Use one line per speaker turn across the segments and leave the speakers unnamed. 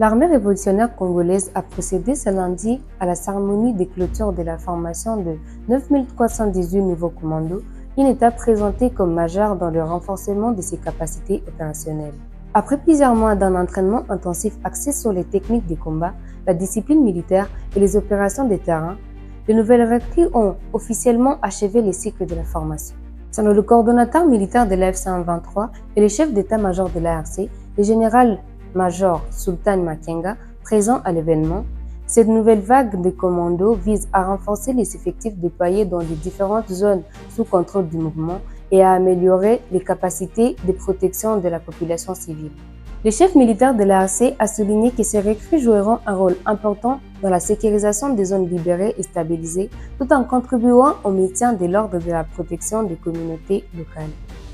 L'armée révolutionnaire congolaise a procédé ce lundi à la cérémonie de clôture de la formation de 9318 nouveaux commandos, une étape présentée comme majeure dans le renforcement de ses capacités opérationnelles. Après plusieurs mois d'un entraînement intensif axé sur les techniques de combat, la discipline militaire et les opérations de terrain, les nouvelles recrues ont officiellement achevé les cycles de la formation. Selon le coordonnateur militaire de la F-123 et le chef d'état-major de l'ARC, le général-major Sultan Makenga, présent à l'événement, cette nouvelle vague de commandos vise à renforcer les effectifs déployés dans les différentes zones sous contrôle du mouvement et à améliorer les capacités de protection de la population civile. Le chef militaire de l'ARC a souligné que ces recrues joueront un rôle important dans la sécurisation des zones libérées et stabilisées, tout en contribuant au maintien de l'ordre de la protection des communautés locales.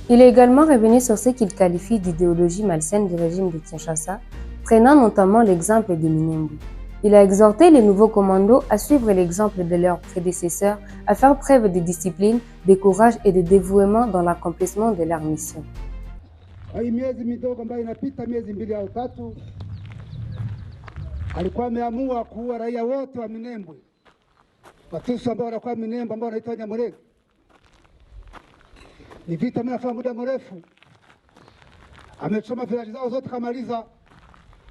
Il est également revenu sur ce qu'il qualifie d'idéologie malsaine du régime de Kinshasa, prenant notamment l'exemple de Minembwe. Il a exhorté les nouveaux commandos à suivre l'exemple de leurs prédécesseurs, à faire preuve de discipline, de courage et de dévouement dans l'accomplissement de leur mission.
Hii miezi midogo ambayo inapita, miezi 2 au 3, alikuwa ameamua kuua raia wote wa Minembwe, Watusi ambao wanakuwa Minembwe, ambao wanaitwa Nyamulenge. Ni vita mnafanya muda mrefu, amechoma vilaji zao zote, kamaliza,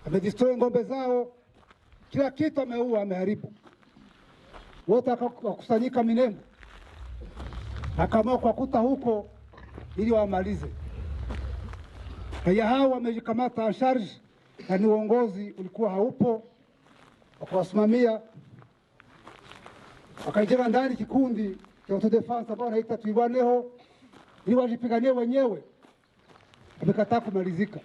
amedestroy ngombe zao, kila kitu ameua, ameharibu. Wote wakakusanyika Minembwe, akaamua kuwakuta huko ili wamalize. Raia hao wamejikamata en charge, na ni uongozi ulikuwa haupo wakawasimamia, wakaingia ndani kikundi cha autodefense ambao wanaita Twirwaneho ili wajipiganie wenyewe. Wamekataa kumalizika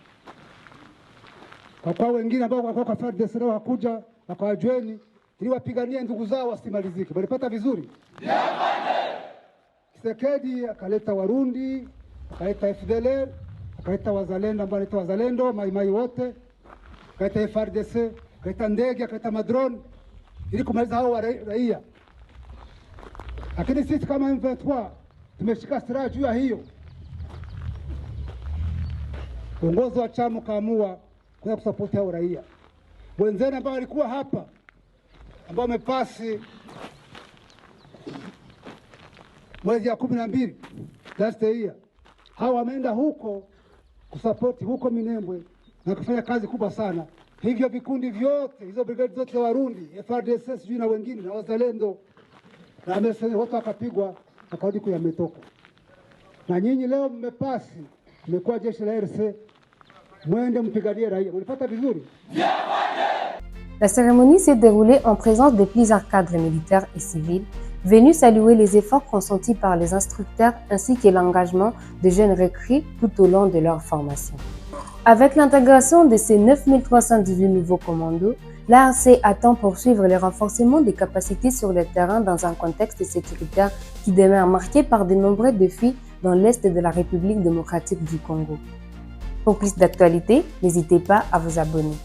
kwa wengine ambao walikuwa kwa FARDC hakuja wakawajueni ili wapiganie ndugu zao wasimalizike. Walipata vizuri. Kisekedi akaleta Warundi, akaleta FDLR, akaleta wazalendo ambao wanaitwa wazalendo maimai wote, akaleta FARDC, akaleta ndege, akaleta madrone ili kumaliza hao raia. Lakini sisi kama M23 tumeshika silaha juu ya hiyo. Uongozi wa chama kaamua kwa kusapoti hao raia. Wenzenu ambao walikuwa hapa ambao wamepasi mwezi ya 12 last year, hao wameenda huko kusapoti huko Minembwe na kufanya kazi kubwa sana. Hivyo vikundi vyote, hizo brigade zote Warundi, FARDC sijui na wengine na wazalendo na amesema wote wakapigwa, akarudi kuyametoka. Na nyinyi leo mmepasi, mmekuwa jeshi la RC, mwende mpiganie raia. Mlipata vizuri?
La cérémonie s'est déroulée en présence de plusieurs cadres militaires et civils venus saluer les efforts consentis par les instructeurs ainsi que l'engagement des jeunes recrues tout au long de leur formation. Avec l'intégration de ces 9318 nouveaux commandos, l'ARC attend poursuivre le renforcement des capacités sur le terrain dans un contexte sécuritaire qui demeure marqué par de nombreux défis dans l'Est de la République démocratique du Congo. Pour plus d'actualités, n'hésitez pas à vous abonner.